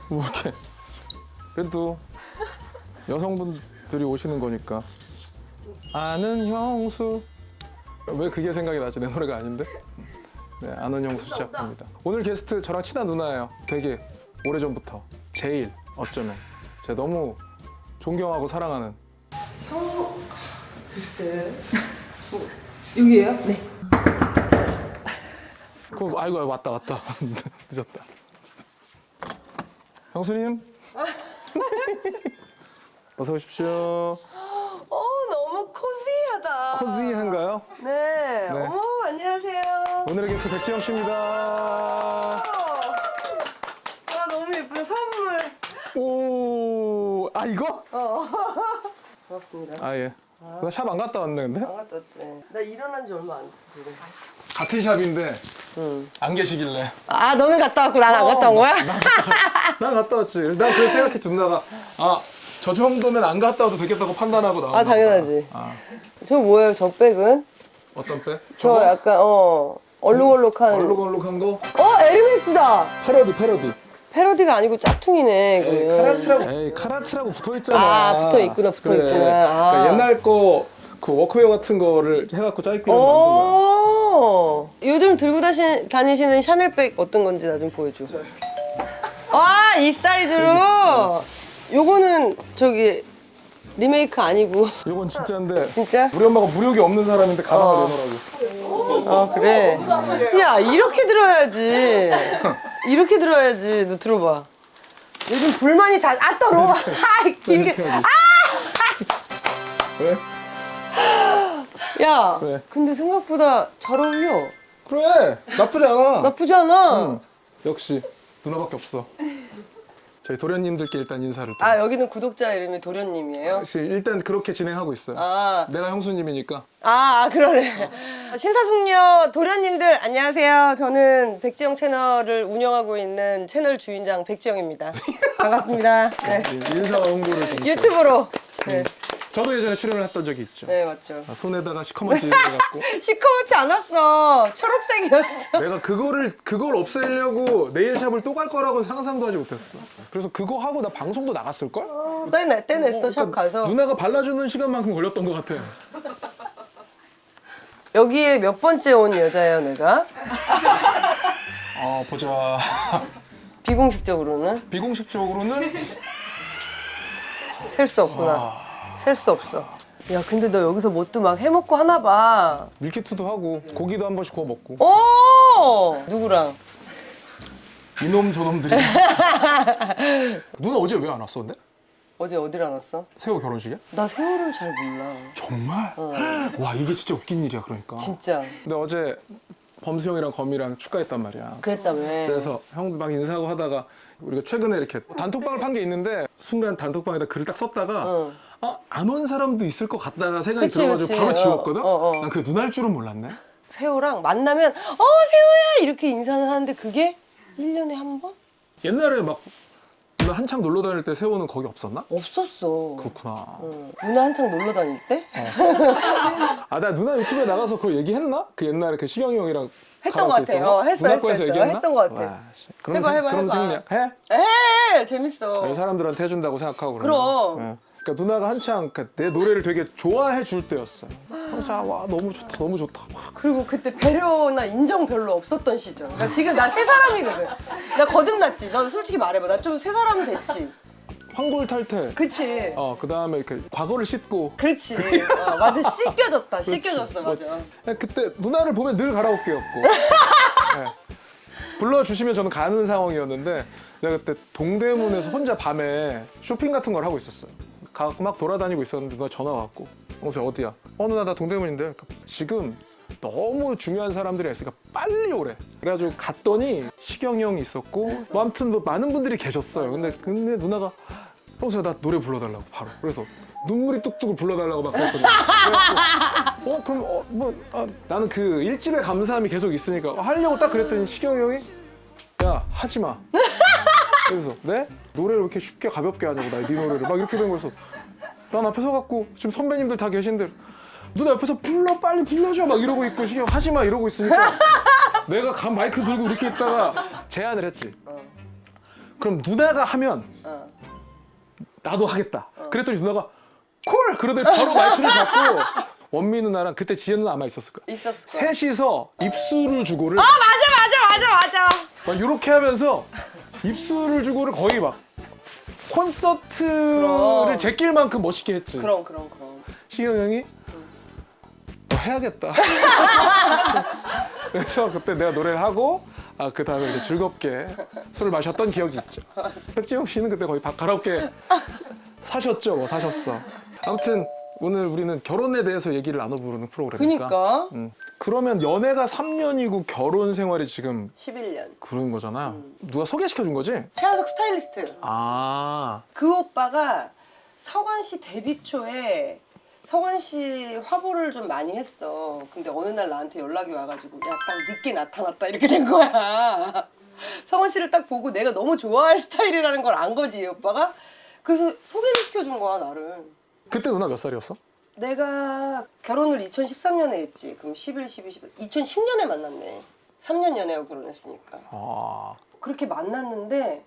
뭐 이렇게 그래도 여성분들이 오시는 거니까. 아는 형수. 왜 그게 생각이 나지? 내 노래가 아닌데? 네, 아는 형수 시작합니다. 오늘 게스트 저랑 친한 누나예요. 되게 오래전부터. 제일 어쩌면 제가 너무 존경하고 사랑하는. 형수 글쎄 여기에요? 네. 그럼 아이고 왔다 늦었다. 형수님 어서 오십시오. 너무 코지하다. 코지한가요? 네. 네. 어머 안녕하세요. 오늘의 게스트 백지영 씨입니다. 와 너무 예쁜 선물. 오, 아 이거? 고맙습니다. 아 예. 나 샵 안 갔다 왔네 근데? 안 갔다 왔지. 나 일어난 지 얼마 안 됐어 지금. 같은 샵인데 안 계시길래. 아 너는 갔다 왔고 난 안 갔다 온 거야? 난 갔다 왔지. 난 그래서 생각해 둔다가 저 정도면 안 갔다 와도 되겠다고 판단하고 나왔나 아 당연하지. 아, 저 뭐예요? 저 백은? 어떤 백? 저 약간 얼룩얼룩한. 얼룩얼룩한 거? 에르메스다. 패러디. 패러디가 아니고 짝퉁이네. 에이, 그러면. 카라트라고. 에이, 카라트라고 붙어있잖아. 아, 붙어있구나. 그러니까 옛날 거 그 워크웨어 같은 거를 해갖고 짜입기로 만든 거야. 오 요즘 들고 다니시는 샤넬백 어떤 건지 나 좀 보여줘. 와, 이 사이즈로. 요거는 저기 리메이크 아니고. 이건 진짜인데. 진짜? 우리 엄마가 무력이 없는 사람인데 가방을 내놓으라고. 그래. 야, 이렇게 들어야지. 이렇게 들어야지. 너 들어봐. 요즘 불만이 떨어. 길게. 왜? 야, 왜? 근데 생각보다 잘 어울려. 그래 나쁘지 않아. 나쁘지 않아. 응. 역시 누나밖에 없어. 저희 도련님들께 일단 인사를 또. 아, 여기는 구독자 이름이 도련님이에요? 역시 일단 그렇게 진행하고 있어요. 아, 내가 형수님이니까. 그러네. 신사숙녀 도련님들 안녕하세요. 저는 백지영 채널을 운영하고 있는 채널 주인장 백지영입니다. 반갑습니다. 네. 인사 홍보를 좀. 유튜브로. 네, 저도 예전에 출연을 했던 적이 있죠. 네 맞죠. 손에다가 시커먼지 해갖고. 시커멓지 않았어. 초록색이었어. 내가 그걸 없애려고 네일샵을 또 갈 거라고 상상도 하지 못했어. 그래서 그거 하고 나 방송도 나갔을 걸? 떼냈어 샵 가서. 누나가 발라주는 시간만큼 걸렸던 것 같아. 여기에 몇 번째 온 여자예요 내가? 보자. 비공식적으로는? 비공식적으로는 셀 수 없구나. 셀 수 없어. 야 근데 너 여기서 뭣도 막 해먹고 하나 봐. 밀키트도 하고 고기도 한 번씩 구워 먹고. 오! 누구랑? 이놈 저놈들이. 누나 어제 왜 안 왔어 근데? 어제 어디를 안 왔어? 세호 결혼식이야? 나 세월을 잘 몰라. 정말? 와 이게 진짜 웃긴 일이야 그러니까. 진짜. 근데 어제 범수 형이랑 거미랑 축가했단 말이야. 그랬다며. 그래서 형 막 인사하고 하다가 우리가 최근에 이렇게 단톡방을 판 게 있는데 순간 단톡방에다 글을 딱 썼다가 안 온 사람도 있을 것 같다가 생각이 그치, 들어가지고 그치. 바로 지웠거든? 어. 난 그게 누나일 줄은 몰랐네. 세호랑 만나면 세호야 이렇게 인사는 하는데 그게 1년에 한 번? 옛날에 막 누나 한창 놀러 다닐 때 세호는 거기 없었나? 없었어. 그렇구나. 누나 한창 놀러 다닐 때? 나 누나 유튜브에 나가서 그거 얘기했나? 그 옛날에 그 시경이 형이랑 했던 것 가라오케 같아. 있던 거? 했어. 문학관에서 얘기했나? 했던 것 같아. 와, 씨. 그런 해봐. 그런 생각 해? 재밌어. 사람들한테 해준다고 생각하고 그럼. 예. 그러니까 누나가 한창 내 노래를 되게 좋아해 줄 때였어요. 그래서 와 너무 좋다 막. 그리고 그때 배려나 인정 별로 없었던 시절. 그러니까 지금 나 새 사람이거든. 나 거듭났지. 너 솔직히 말해봐. 나 좀 새 사람 됐지. 황골탈퇴. 그치. 그 다음에 이렇게 과거를 씻고. 그렇지. 맞아. 씻겨졌다. 맞아. 그때 누나를 보면 늘 가라오케였고. 예. 불러주시면 저는 가는 상황이었는데 내가 그때 동대문에서 혼자 밤에 쇼핑 같은 걸 하고 있었어요. 막 돌아다니고 있었는데 누가 전화 왔고 어디야? 누나 나 동대문인데 그러니까 지금 너무 중요한 사람들이 있으니까 빨리 오래. 그래가지고 갔더니 시경이 형이 있었고 뭐 아무튼 뭐 많은 분들이 계셨어요. 근데 누나가 평소에 나 노래 불러달라고 바로. 그래서 눈물이 뚝뚝 불러달라고 막 그랬거든요. 그럼 나는 그 1집의 감사함이 계속 있으니까 하려고 딱 그랬더니 시경이 형이 야 하지 마. 그래서 네? 노래를 왜 이렇게 쉽게 가볍게 하냐고 네 노래를 막 이렇게 된 거여서 난 앞에 서갖고 지금 선배님들 다 계신데 누나 옆에서 빨리 불러줘 막 이러고 있고 시경 하지 마 이러고 있으니까 내가 마이크 들고 이렇게 있다가 제안을 했지. 그럼 누나가 하면 어. 나도 하겠다. 그랬더니 누나가 콜! 그러더니 바로 마이크를 잡고 원미 누나랑 그때 지혜 누나 아마 있었을 거야. 있었을 거야. 셋이서 입술을 주고를 맞아. 막 이렇게 하면서 입술을 주고를 거의 막 콘서트를 그럼. 제낄 만큼 멋있게 했지. 그럼. 시경 형이 너 해야겠다. 그래서 그때 내가 노래를 하고 그 다음에 이렇게 즐겁게 술을 마셨던 기억이 있죠. 백지영 씨는 그때 거의 가라오케 사셨죠? 뭐 사셨어. 아무튼 오늘 우리는 결혼에 대해서 얘기를 나눠보는 프로그램이니까. 그니까. 그러면 연애가 3년이고 결혼 생활이 지금 11년. 그런 거잖아. 누가 소개시켜 준 거지? 최한석 스타일리스트. 아, 그 오빠가 서건 씨 데뷔 초에 서건 씨 화보를 좀 많이 했어. 근데 어느 날 나한테 연락이 와가지고 야, 딱 늦게 나타났다 이렇게 된 거야. 서건 씨를 딱 보고 내가 너무 좋아할 스타일이라는 걸 안 거지, 이 오빠가. 그래서 소개를 시켜준 거야, 나를. 그때 누나 몇 살이었어? 내가 결혼을 2013년에 했지. 그럼 11, 12, 11. 2010년에 만났네. 3년 연애하고 결혼했으니까. 아, 그렇게 만났는데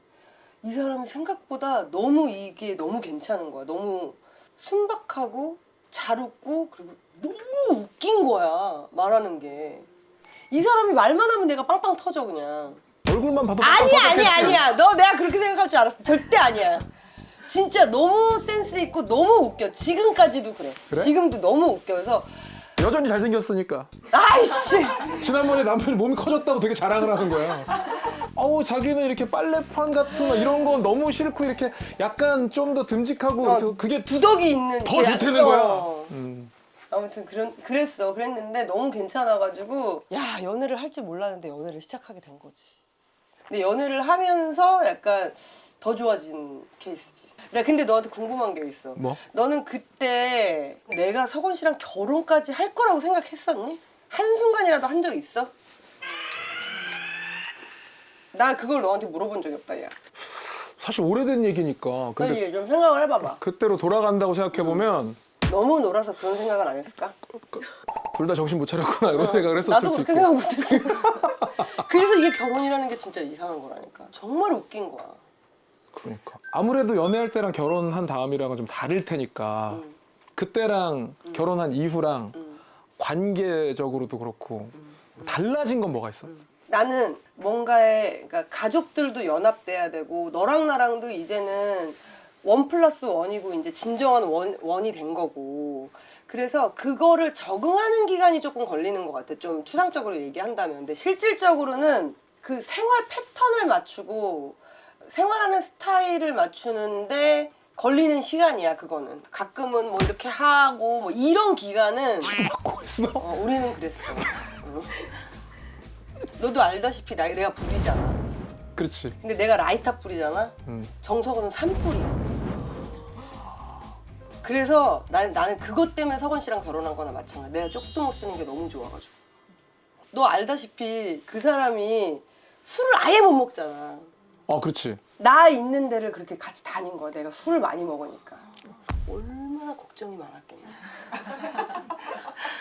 이 사람이 생각보다 너무 이게 너무 괜찮은 거야. 너무 순박하고 잘 웃고 그리고 너무 웃긴 거야. 말하는 게. 이 사람이 말만 하면 내가 빵빵 터져 그냥. 얼굴만 봐도 아니야. 너 내가 그렇게 생각할 줄 알았어. 절대 아니야. 진짜 너무 센스 있고 너무 웃겨. 지금까지도 그래. 그래? 지금도 너무 웃겨. 그래서 여전히 잘생겼으니까. 아이씨. 지난번에 남편이 몸이 커졌다고 되게 자랑을 하는 거야. 자기는 이렇게 빨래판 같은 거 이런 건 너무 싫고 이렇게 약간 좀 더 듬직하고 이렇게 그게 두덕이 있는 더 게 좋다는 거야. 어. 아무튼 그랬는데 너무 괜찮아가지고 야 연애를 할 줄 몰랐는데 연애를 시작하게 된 거지. 근데 연애를 하면서 약간 더 좋아진 케이스지. 나 근데 너한테 궁금한 게 있어. 뭐? 너는 그때 내가 서건 씨랑 결혼까지 할 거라고 생각했었니? 한순간이라도 한 적 있어? 나 그걸 너한테 물어본 적이 없다, 야. 사실 오래된 얘기니까. 근데 빨리 좀 생각을 해봐봐. 그때로 돌아간다고 생각해 보면 너무 놀아서 그런 생각은 안 했을까? 둘 다 정신 못 차렸구나 이런 생각을 했었을 나도 수 그렇게 있고. 생각 못했어. 그래서 이게 결혼이라는 게 진짜 이상한 거라니까. 정말 웃긴 거야. 그러니까 아무래도 연애할 때랑 결혼한 다음이랑은 좀 다를 테니까 그때랑 결혼한 이후랑 관계적으로도 그렇고 달라진 건 뭐가 있어? 나는 뭔가에 그러니까 가족들도 연합돼야 되고 너랑 나랑도 이제는 1+1이고 이제 진정한 원이 된 거고 그래서 그거를 적응하는 기간이 조금 걸리는 것 같아. 좀 추상적으로 얘기한다면. 근데 실질적으로는 그 생활 패턴을 맞추고 생활하는 스타일을 맞추는데 걸리는 시간이야. 그거는 가끔은 뭐 이렇게 하고 뭐 이런 기간은 받고 있어? 우리는 그랬어. 너도 알다시피 내가 불이잖아. 그렇지. 근데 내가 라이탑 불이잖아. 음. 정석은 산불이야. 그래서 나는 그것 때문에 서건 씨랑 결혼한 거나 마찬가지야. 내가 쪽도 못 쓰는 게 너무 좋아가지고. 너 알다시피 그 사람이 술을 아예 못 먹잖아. 그렇지. 나 있는 데를 그렇게 같이 다닌 거야. 내가 술을 많이 먹으니까. 얼마나 걱정이 많았겠냐.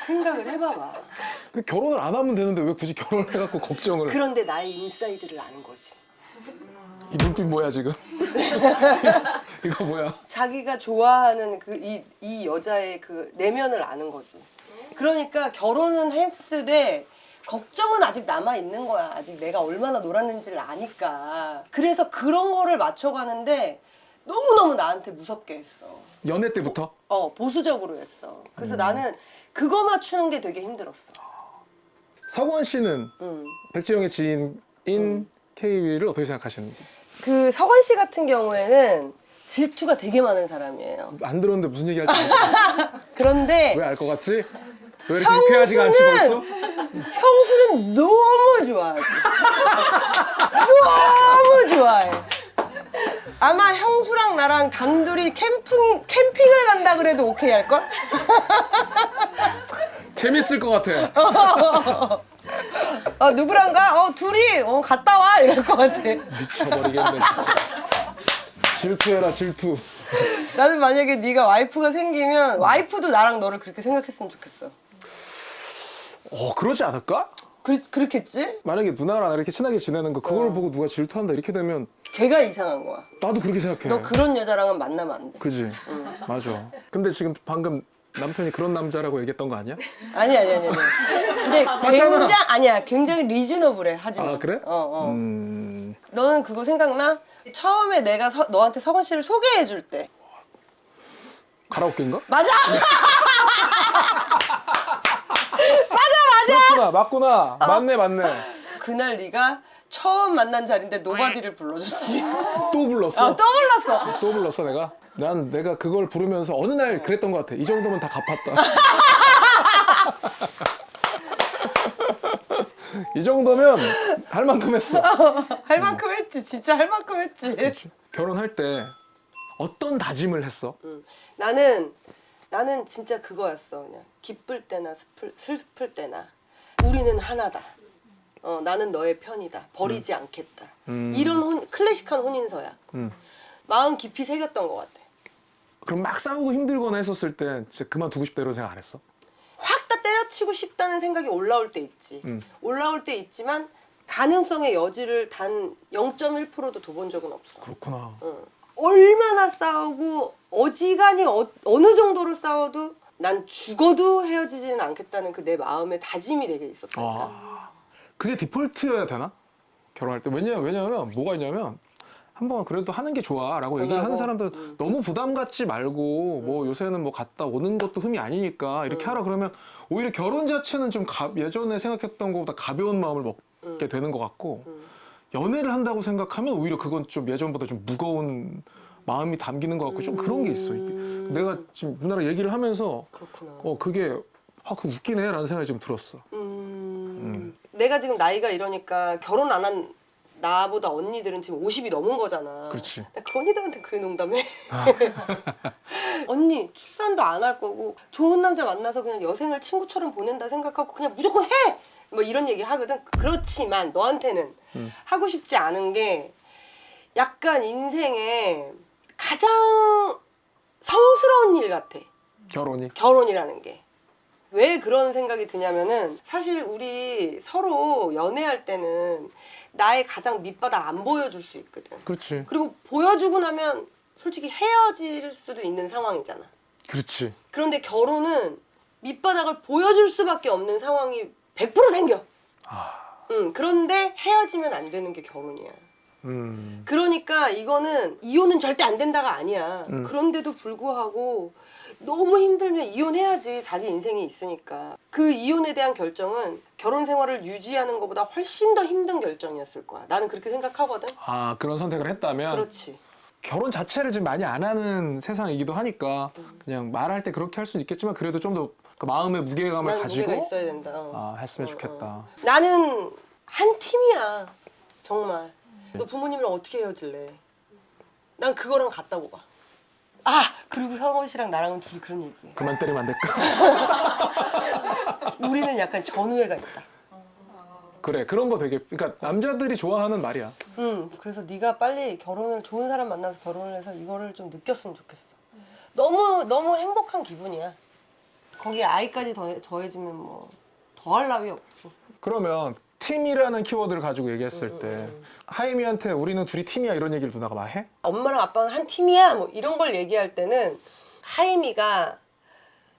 생각을 해봐봐. 결혼을 안 하면 되는데 왜 굳이 결혼을 해갖고 걱정을? 그런데 나의 인사이드를 아는 거지. 이 눈빛 뭐야 지금? 이거 뭐야? 자기가 좋아하는 이 여자의 그 내면을 아는 거지. 그러니까 결혼은 했으되 걱정은 아직 남아 있는 거야. 아직 내가 얼마나 놀았는지를 아니까. 그래서 그런 거를 맞춰가는데 너무너무 나한테 무섭게 했어. 연애 때부터? 보수적으로 했어. 그래서 나는 그거 맞추는 게 되게 힘들었어. 서건 씨는 백지영의 지인인 KB를 어떻게 생각하시는지? 그 서건 씨 같은 경우에는 질투가 되게 많은 사람이에요. 안 들었는데 무슨 얘기 할지 알겠어. 그런데 왜 알 것 같지? 왜 이렇게 유쾌하지가 않지 벌써? 형수는 너무 좋아하지. 너무 좋아해. 아마 형수랑 나랑 단둘이 캠핑을 간다 그래도 오케이 할걸? 재밌을 것 같아. 누구랑 가? 둘이 갔다 와 이럴 것 같아. 미쳐버리겠네 진짜. 질투해라 질투. 나는 만약에 네가 와이프가 생기면 와이프도 나랑 너를 그렇게 생각했으면 좋겠어. 그러지 않을까? 그렇겠지? 만약에 누나랑 이렇게 친하게 지내는 거 그걸 보고 누가 질투한다 이렇게 되면 걔가 이상한 거야. 나도 그렇게 생각해. 너 그런 여자랑은 만나면 안 돼. 그지? 맞아. 근데 지금 방금 남편이 그런 남자라고 얘기했던 거 아니야? 아니. 근데 굉장히 리즈너블해. 하지만. 아, 그래? 너는 그거 생각나? 처음에 내가 너한테 서건 씨를 소개해 줄 때. 가라오케인가? 맞아. 맞구나. 맞네. 그날 네가 처음 만난 자리인데 노바디를 불러줬지. 또 불렀어? 또 불렀어. 또 불렀어 내가? 내가 그걸 부르면서 어느 날 그랬던 것 같아. 이 정도면 다 갚았다. 이 정도면 할 만큼 했어. 할 만큼 했지. 진짜 할 만큼 했지. 결혼할 때 어떤 다짐을 했어? 나는 진짜 그거였어. 그냥 기쁠 때나 슬플 때나 우리는 하나다. 나는 너의 편이다. 버리지 않겠다. 이런 클래식한 혼인서야. 마음 깊이 새겼던 것 같아. 그럼 막 싸우고 힘들거나 했었을 때 진짜 그만두고 싶다 이런 생각 안 했어? 확 다 때려치고 싶다는 생각이 올라올 때 있지. 올라올 때 있지만 가능성의 여지를 단 0.1%도 둬본 적은 없어. 그렇구나. 얼마나 싸우고 어지간히 어느 정도로 싸워도 난 죽어도 헤어지지는 않겠다는 그 내 마음의 다짐이 되게 있었다니까. 그게 디폴트여야 되나? 결혼할 때. 왜냐면 뭐가 있냐면 한번 그래도 하는 게 좋아라고 얘기를 하는 사람들 너무 부담 갖지 말고 뭐 요새는 뭐 갔다 오는 것도 흠이 아니니까 이렇게 하라 그러면 오히려 결혼 자체는 좀 예전에 생각했던 것보다 가벼운 마음을 먹게 되는 것 같고 연애를 한다고 생각하면 오히려 그건 좀 예전보다 좀 무거운 마음이 담기는 것 같고 좀 그런 게 있어. 내가 지금 누나랑 얘기를 하면서 그렇구나. 그게 그 웃기네 라는 생각이 좀 들었어. 내가 지금 나이가 이러니까 결혼 안 한 나보다 언니들은 지금 50이 넘은 거잖아. 그렇지. 나 그 언니들한테 그 농담해. 언니 출산도 안 할 거고 좋은 남자 만나서 그냥 여생을 친구처럼 보낸다 생각하고 그냥 무조건 해! 뭐 이런 얘기 하거든. 그렇지만 너한테는 하고 싶지 않은 게 약간 인생에 가장 성스러운 일 같아. 결혼이라는 게. 왜 그런 생각이 드냐면은 사실 우리 서로 연애할 때는 나의 가장 밑바닥 안 보여줄 수 있거든. 그렇지. 그리고 보여주고 나면 솔직히 헤어질 수도 있는 상황이잖아. 그렇지. 그런데 결혼은 밑바닥을 보여줄 수밖에 없는 상황이 100% 생겨. 그런데 헤어지면 안 되는 게 결혼이야. 그러니까 이거는 이혼은 절대 안 된다가 아니야. 그런데도 불구하고 너무 힘들면 이혼해야지. 자기 인생이 있으니까. 그 이혼에 대한 결정은 결혼 생활을 유지하는 것보다 훨씬 더 힘든 결정이었을 거야. 나는 그렇게 생각하거든. 그런 선택을 했다면 그렇지. 결혼 자체를 지금 많이 안 하는 세상이기도 하니까 그냥 말할 때 그렇게 할 수는 있겠지만 그래도 좀 더 그 마음의 무게감을 난 가지고 무게가 있어야 된다. 했으면 좋겠다. 나는 한 팀이야. 정말. 너 부모님이랑 어떻게 헤어질래? 난 그거랑 같다고 봐. 그리고 성원 씨랑 나랑은 둘이 그런 얘기해. 그만 때리면 안 될까? 우리는 약간 전우애가 있다. 그래, 그런 거 되게, 그러니까 남자들이 좋아하는 말이야. 그래서 네가 빨리 좋은 사람 만나서 결혼을 해서 이거를 좀 느꼈으면 좋겠어. 너무 행복한 기분이야. 거기에 아이까지 더해지면 뭐 더할 나위 없지. 그러면 팀이라는 키워드를 가지고 얘기했을 때 하이미한테 우리는 둘이 팀이야 이런 얘기를 누나가 막 해? 엄마랑 아빠는 한 팀이야 뭐 이런 걸 얘기할 때는 하이미가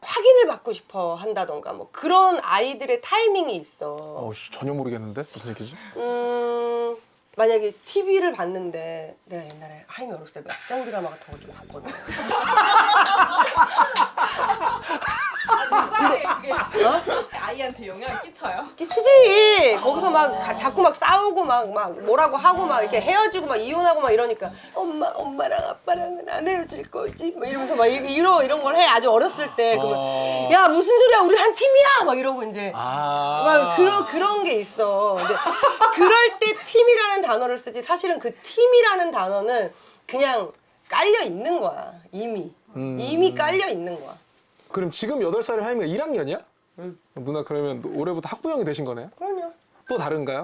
확인을 받고 싶어 한다던가 뭐 그런 아이들의 타이밍이 있어. 전혀 모르겠는데 무슨 얘기지? 만약에 TV를 봤는데 내가 옛날에 하이미 어렸을 때 막장 드라마 같은 걸 좀 봤거든. 아이한테 영향을 끼쳐요? 끼치지. 거기서 막 자꾸 막 싸우고 막 뭐라고 하고 막 이렇게 헤어지고 막 이혼하고 막 이러니까 엄마랑 아빠랑은 안 헤어질 거지 막 이러면서 막 이런 걸 해. 아주 어렸을 때. 그러면 야 무슨 소리야 우리 한 팀이야 막 이러고 이제 막 그런 게 있어. 근데 그럴 때 팀이라는 단어를 쓰지 사실은 그 팀이라는 단어는 그냥 깔려 있는 거야. 이미 깔려 있는 거야. 그럼 지금 8살의 하이미가 1학년이야? 누나 그러면 올해부터 학부형이 되신 거네요? 그럼요. 또 다른가요?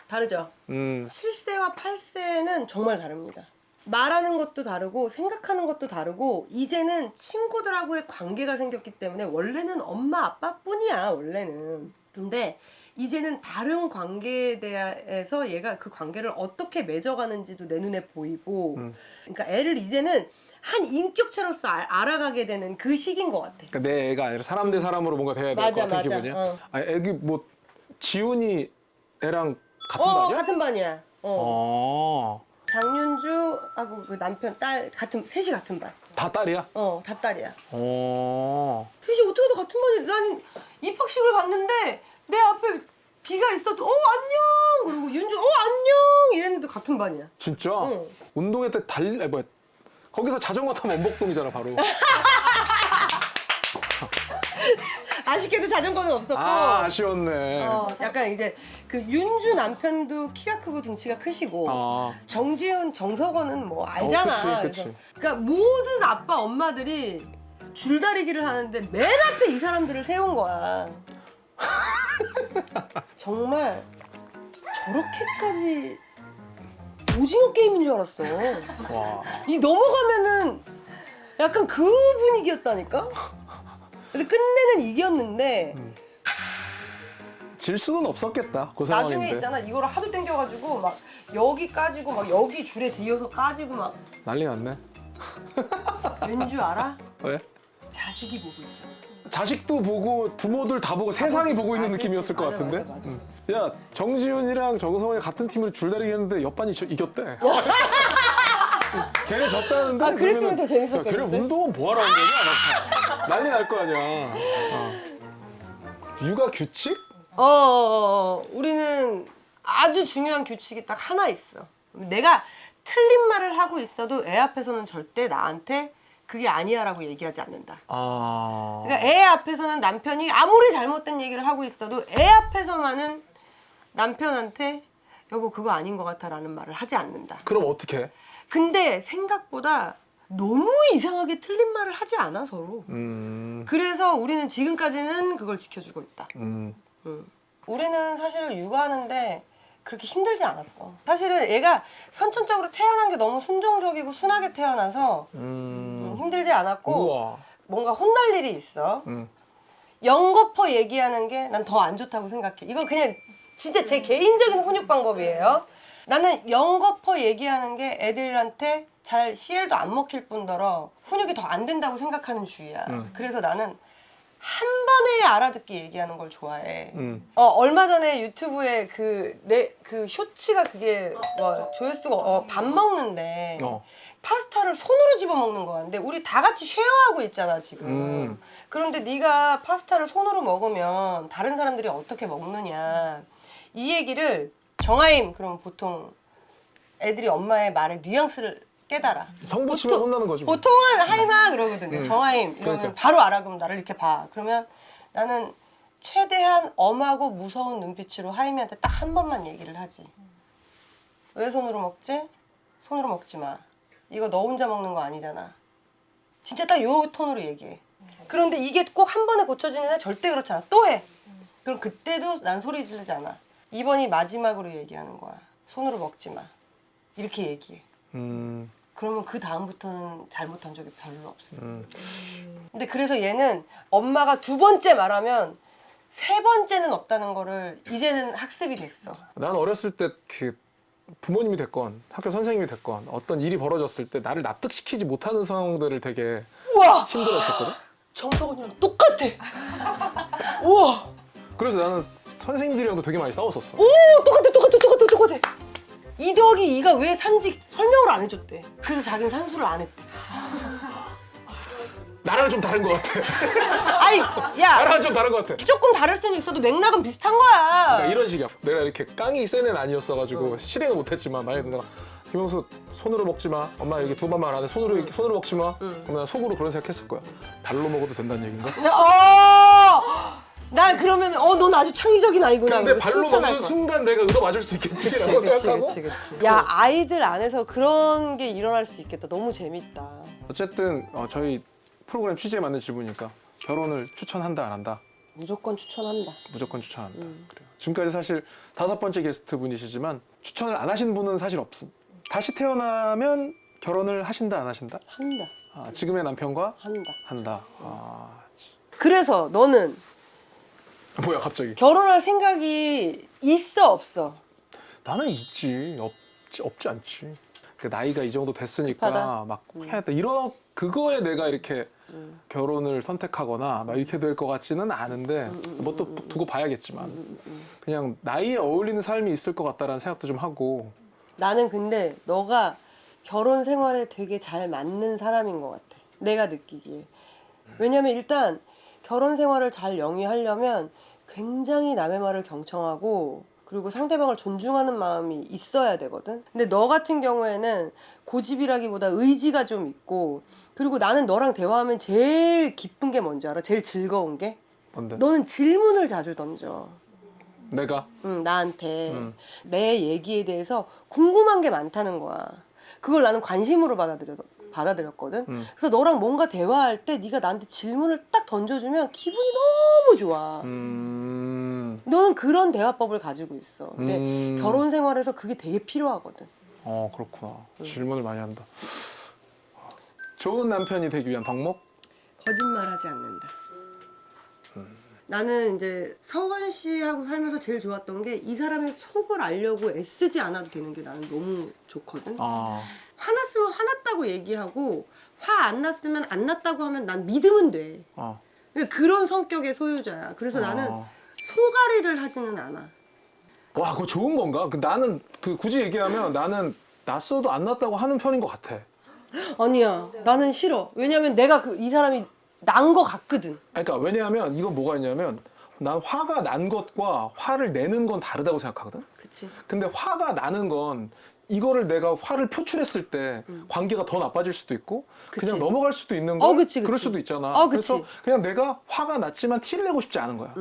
다르죠. 7세와 8세는 정말 다릅니다. 말하는 것도 다르고 생각하는 것도 다르고 이제는 친구들하고의 관계가 생겼기 때문에 원래는 엄마 아빠뿐이야 원래는. 근데 이제는 다른 관계에 대해서 얘가 그 관계를 어떻게 맺어가는지도 내 눈에 보이고 그러니까 애를 이제는 한 인격체로서 알아가게 되는 그 시기인 것 같아. 그러니까 내 애가 아니라 사람 대 사람으로 뭔가 돼야 될 것 맞아, 같은 맞아. 기분이야. 어. 아니, 애기 뭐 지훈이 애랑 같은 반이야? 같은 반이야. 어. 장윤주하고 그 남편 딸 셋이 같은 반. 다 딸이야? 다 딸이야. 어. 셋이 어떻게 다 같은 반이야? 난 입학식을 갔는데 내 앞에 비가 있어도 안녕 그리고 윤주 안녕 이랬는데 같은 반이야. 진짜? 응. 운동회 때 뭐야? 거기서 자전거 타면 원복동이잖아 바로. 아쉽게도 자전거는 없었고. 아 아쉬웠네. 약간 이제 그 윤주 남편도 키가 크고 등치가 크시고 아. 정지훈, 정석원은 뭐 알잖아. 그치. 그래서 그러니까 모든 아빠 엄마들이 줄다리기를 하는데 맨 앞에 이 사람들을 세운 거야. 정말 저렇게까지 오징어 게임인 줄 알았어. 와. 이 넘어가면은 약간 그 분위기였다니까. 근데 끝내는 이겼는데 질 수는 없었겠다. 그 나중에 상황인데. 있잖아 이거를 하도 당겨가지고 막 여기 까지고 막 여기 줄에 대어서 까지고 막 난리 났네. 왠 줄 알아? 왜? 자식이 보고 있잖아. 자식도 보고 부모들 다 보고 세상이 보고 있는 아, 느낌이었을 것 그렇지. 같은데. 맞아. 야 정지훈이랑 정성원이 같은 팀으로 줄다리기 했는데 옆반이 이겼대. 걔네 졌다는데. 아, 그랬으면 그러면은 더 재밌었겠는데? 야, 걔네 운동은 뭐하러 한 거냐? 막 난리 날 거 아니야. 육아 규칙? 우리는 아주 중요한 규칙이 딱 하나 있어. 내가 틀린 말을 하고 있어도 애 앞에서는 절대 나한테 그게 아니야라고 얘기하지 않는다. 아. 그러니까 애 앞에서는 남편이 아무리 잘못된 얘기를 하고 있어도 애 앞에서만은 남편한테 여보 그거 아닌 것 같아라는 말을 하지 않는다. 그럼 어떻게 해? 근데 생각보다 너무 이상하게 틀린 말을 하지 않아 서로. 그래서 우리는 지금까지는 그걸 지켜주고 있다. 우리는 사실은 육아하는데 그렇게 힘들지 않았어. 사실은 애가 선천적으로 태어난 게 너무 순종적이고 순하게 태어나서 힘들지 않았고 우와. 뭔가 혼날 일이 있어. 영거퍼 얘기하는 게 난 더 안 좋다고 생각해. 이거 그냥 진짜 제 개인적인 훈육 방법이에요. 나는 영거퍼 얘기하는 게 애들한테 잘 CL도 안 먹힐 뿐더러 훈육이 더 안 된다고 생각하는 주의야. 그래서 나는 한 번에 알아듣기 얘기하는 걸 좋아해. 얼마 전에 유튜브에 그 쇼츠가 그게 뭐 조회수가 밥 먹는데 파스타를 손으로 집어 먹는 거야. 근데 우리 다 같이 쉐어하고 있잖아 지금. 그런데 네가 파스타를 손으로 먹으면 다른 사람들이 어떻게 먹느냐 이 얘기를 정아임 그럼 보통 애들이 엄마의 말의 뉘앙스를 깨달아. 성부 치면 혼나는 거지. 뭐. 보통은 하이마 그러거든요. 정아임 이러면 그러니까. 바로 알아. 그럼 나를 이렇게 봐. 그러면 나는 최대한 엄하고 무서운 눈빛으로 하이미한테 딱 한 번만 얘기를 하지. 왜 손으로 먹지? 손으로 먹지 마. 이거 너 혼자 먹는 거 아니잖아. 진짜 딱 요 톤으로 얘기해. 그런데 이게 꼭 한 번에 고쳐지는 애 절대 그렇지 않아. 또 해. 그럼 그때도 난 소리 지르지 않아. 이번이 마지막으로 얘기하는 거야. 손으로 먹지 마. 이렇게 얘기해. 그러면 그 다음부터는 잘못한 적이 별로 없어. 근데 그래서 얘는 엄마가 두 번째 말하면 세 번째는 없다는 거를 이제는 학습이 됐어. 난 어렸을 때 그 부모님이 됐건 학교 선생님이 됐건 어떤 일이 벌어졌을 때 나를 납득시키지 못하는 상황들을 되게 우와! 힘들었었거든. 정석원이랑 똑같아. 우와! 그래서 나는 선생님들이랑도 되게 많이 싸웠었어. 오! 똑같아. 2 더하기 2가 왜 산지 설명을 안 해줬대. 그래서 자기는 산수를 안 했대. 나랑 좀 다른 것 같아. 아이, 야! 나랑 좀 다른 것 같아. 조금 다를 수는 있어도 맥락은 비슷한 거야. 그러니까 이런 식이야. 내가 이렇게 깡이 센 애는 아니었어가지고 실행을 못했지만 만약에 내가 김영수 손으로 먹지 마. 엄마 여기 두 번만 안 해. 손으로 먹지 마. 그럼 난 속으로 그런 생각했을 거야. 발로 먹어도 된다는 얘기인가? 나 그러면 넌 아주 창의적인 아이구나. 근데 그러고 발로 칭찬할 먹는 거야. 순간 내가 의도 맞을 수 있겠지라고 생각하고. 야, 아이들 안에서 그런 게 일어날 수 있겠다. 너무 재밌다. 어쨌든 저희 프로그램 취지에 맞는 질문이니까 결혼을 추천한다 안 한다? 무조건 추천한다. 무조건 추천한다. 그래요. 지금까지 사실 5번째 게스트 분이시지만 추천을 안 하신 분은 사실 없음. 다시 태어나면 결혼을 하신다 안 하신다? 한다. 지금의 남편과 한다. 한다. 그래서 너는 뭐야 갑자기? 결혼할 생각이 있어 없어? 나는 있지. 없지 않지. 그 나이가 이 정도 됐으니까 받아. 막 해야겠다. 이런 그거에 내가 이렇게 결혼을 선택하거나 막 이렇게 될 것 같지는 않은데 뭐 또 두고 봐야겠지만 그냥 나이에 어울리는 삶이 있을 것 같다라는 생각도 좀 하고. 나는 근데 너가 결혼 생활에 되게 잘 맞는 사람인 것 같아. 내가 느끼기에. 왜냐면 일단 결혼 생활을 잘 영위하려면 굉장히 남의 말을 경청하고 그리고 상대방을 존중하는 마음이 있어야 되거든. 근데 너 같은 경우에는 고집이라기보다 의지가 좀 있고 그리고 나는 너랑 대화하면 제일 기쁜 게 뭔지 알아? 제일 즐거운 게? 뭔데? 너는 질문을 자주 던져. 내가? 나한테 내 얘기에 대해서 궁금한 게 많다는 거야. 그걸 나는 관심으로 받아들였거든. 그래서 너랑 뭔가 대화할 때 네가 나한테 질문을 딱 던져주면 기분이 너무 좋아. 너는 그런 대화법을 가지고 있어. 근데 결혼 생활에서 그게 되게 필요하거든. 그렇구나. 질문을 많이 한다. 좋은 남편이 되기 위한 덕목? 거짓말하지 않는다. 나는 이제 서건 씨하고 살면서 제일 좋았던 게 이 사람의 속을 알려고 애쓰지 않아도 되는 게 나는 너무 좋거든. 화났으면 화났다고 얘기하고 화 안 났으면 안 났다고 하면 난 믿으면 돼. 그러니까 그런 성격의 소유자야. 그래서 나는 속앓이를 하지는 않아. 와, 그거 좋은 건가? 나는 굳이 얘기하면 나는 났어도 안 났다고 하는 편인 것 같아. 아니야. 나는 싫어. 왜냐면 내가 이 사람이 난 거 같거든. 그러니까 왜냐하면 이건 뭐가 있냐면 난 화가 난 것과 화를 내는 건 다르다고 생각하거든. 그치. 근데 화가 나는 건 이거를 내가 화를 표출했을 때 관계가 더 나빠질 수도 있고 그치. 그냥 넘어갈 수도 있는 거 그치, 그럴 그치. 수도 있잖아. 그치. 그래서 그냥 내가 화가 났지만 티를 내고 싶지 않은 거야.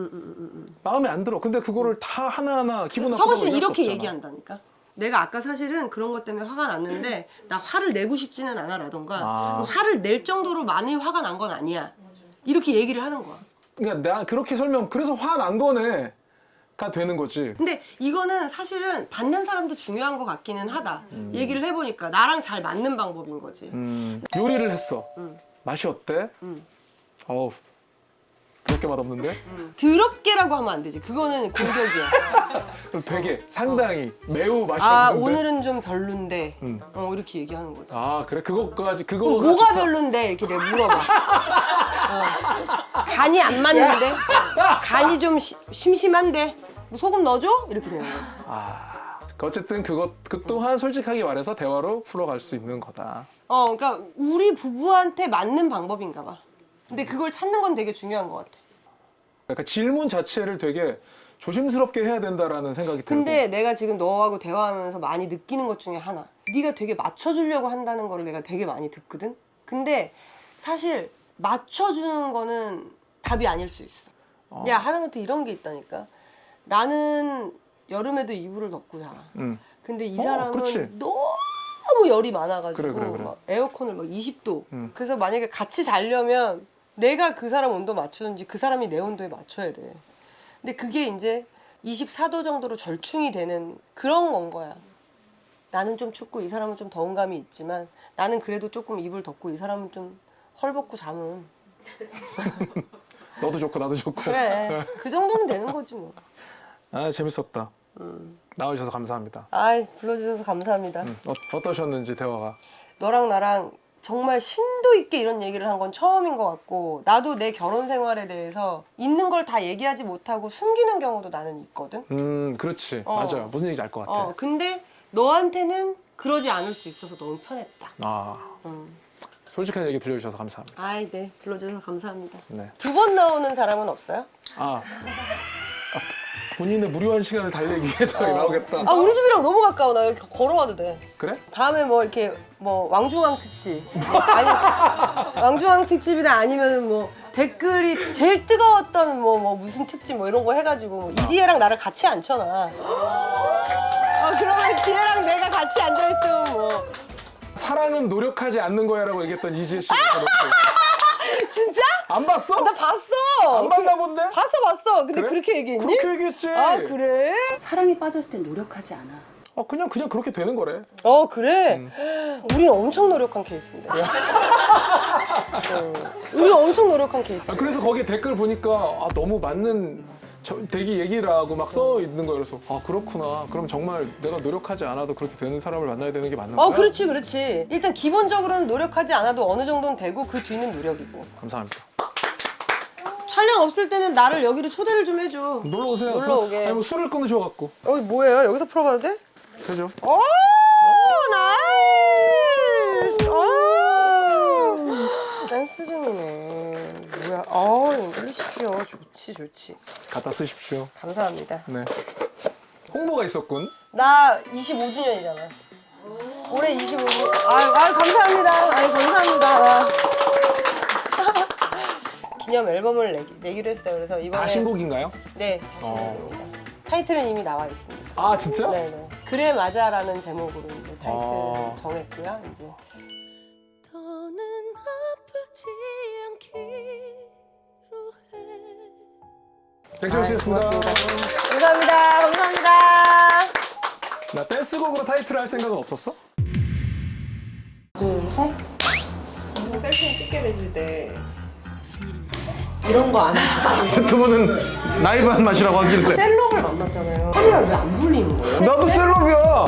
마음에 안 들어. 근데 그거를 다 하나하나 기분 나쁘다고 서건 씨는 얘기할 수 이렇게 없잖아. 얘기한다니까. 내가 아까 사실은 그런 것 때문에 화가 났는데 나 화를 내고 싶지는 않아 라던가 화를 낼 정도로 많이 화가 난 건 아니야. 이렇게 얘기를 하는 거야. 그러니까 내가 그렇게 그래서 화 난 거네 가 되는 거지. 근데 이거는 사실은 받는 사람도 중요한 것 같기는 하다. 얘기를 해보니까 나랑 잘 맞는 방법인 거지. 요리를 했어. 맛이 어때? 어우, 그렇게 맛없는데? 더럽게라고 하면 안 되지. 그거는 공격이야. 그럼 되게 상당히 매우 맛이 아 없는데. 오늘은 좀 별론데. 이렇게 얘기하는 거지. 아 그래? 그거까지 그거 뭐가 별론데? 이렇게 내가 물어봐. 간이 안 맞는데? 간이 좀 심심한데? 뭐 소금 넣어줘? 이렇게 되는 거지. 어쨌든 그 또한 솔직하게 말해서 대화로 풀어갈 수 있는 거다. 그러니까 우리 부부한테 맞는 방법인가 봐. 근데 그걸 찾는 건 되게 중요한 것 같아. 그러니까 질문 자체를 되게 조심스럽게 해야 된다라는 생각이 들고. 근데 내가 지금 너하고 대화하면서 많이 느끼는 것 중에 하나. 네가 되게 맞춰주려고 한다는 거를 내가 되게 많이 듣거든? 근데 사실 맞춰주는 거는 답이 아닐 수 있어. 야, 하다못해 이런 게 있다니까. 나는 여름에도 이불을 덮고 자. 근데 이 사람은 그렇지. 너무 열이 많아가지고 그래. 막 에어컨을 막 20도. 그래서 만약에 같이 자려면 내가 그 사람 온도 맞추는지 그 사람이 내 온도에 맞춰야 돼. 근데 그게 이제 24도 정도로 절충이 되는 그런 건 거야. 나는 좀 춥고 이 사람은 좀 더운 감이 있지만 나는 그래도 조금 이불 덮고 이 사람은 좀 헐벗고 자면 너도 좋고 나도 좋고. 그래. 그 정도면 되는 거지 뭐. 재밌었다. 나와주셔서 감사합니다. 아이, 불러주셔서 감사합니다. 어떠셨는지 대화가. 너랑 나랑 정말 심도 있게 이런 얘기를 한 건 처음인 것 같고 나도 내 결혼 생활에 대해서 있는 걸 다 얘기하지 못하고 숨기는 경우도 나는 있거든. 그렇지. 맞아요. 무슨 얘기인지 알 것 같아. 근데 너한테는 그러지 않을 수 있어서 너무 편했다. 솔직한 얘기 들려주셔서 감사합니다. 아이, 네. 불러주셔서 감사합니다. 네. 2번 나오는 사람은 없어요? 본인의 무료한 시간을 달리기 위해서 나오겠다. 우리 집이랑 너무 가까워. 나 여기 걸어와도 돼. 그래? 다음에 뭐 이렇게 뭐 왕중왕 특집 아니 왕중왕 특집이나 아니면 뭐 댓글이 제일 뜨거웠던 뭐 무슨 특집 뭐 이런 거 해가지고 뭐 이지혜랑 나를 같이 앉혀놔. 그러면 지혜랑 내가 같이 앉아있으면 뭐 사랑은 노력하지 않는 거야라고 얘기했던 이지혜 씨. 진짜? 안 봤어? 나 봤어. 안 봤나 본데? 봤어. 근데 그래? 그렇게 얘기했니? 그렇게 얘기했지. 그래? 사랑에 빠졌을 땐 노력하지 않아. 그냥 그렇게 되는 거래. 그래? 우리는 엄청 노력한 케이스인데. 우리는 엄청 노력한 케이스. 그래서 거기에 댓글 보니까 너무 맞는 대기 얘기를 하고 막 써 있는 거예요. 그래서 아 그렇구나. 그럼 정말 내가 노력하지 않아도 그렇게 되는 사람을 만나야 되는 게 맞는 거야? 그렇지, 그렇지. 일단 기본적으로는 노력하지 않아도 어느 정도는 되고 그 뒤는 노력이고. 감사합니다. 촬영 없을 때는 나를 여기로 초대를 좀 해줘. 놀러 오세요. 놀러 오게. 아니 뭐 술을 끊으셔갖고 뭐예요? 여기서 풀어봐도 돼? 되죠. 오, 나이스. 댄스 중이네. 뭐야? 잉글리시요. 좋지. 갖다 쓰십시오. 감사합니다. 네. 홍보가 있었군. 나 25주년이잖아. 올해 25주년. 감사합니다. 감사합니다. 기념 앨범을 내기로 했어요. 그래서 이번에 다 신곡인가요? 네, 신곡입니다. 타이틀은 이미 나와 있습니다. 아 진짜? 네네. 그래 맞아라는 제목으로 이제 타이틀 아. 정했고요. 이제 더는 아프지 않기로 해. 땡큐였습니다. 감사합니다. 나 댄스곡으로 타이틀 할 생각은 없었어? 둘, 셋. 셀ф이 찍게 되실 때 이런 거 안 하시고 두 분은 나이브한 맛이라고 하길래 셀럽을 만났잖아요. 카메라 왜 안 돌리는 거예요? 나도 셀럽이야.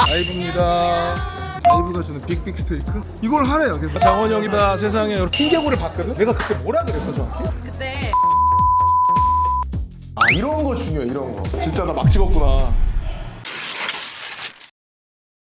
라이브입니다. 라이브가 주는 빅빅 스테이크? 이걸 하래요. 그래서 장원영이다 세상에 핑계고를 봤거든? 내가 그때 뭐라 그랬어 정확히? 그때 아 이런 거 중요해 이런 거. 진짜 나 막 찍었구나.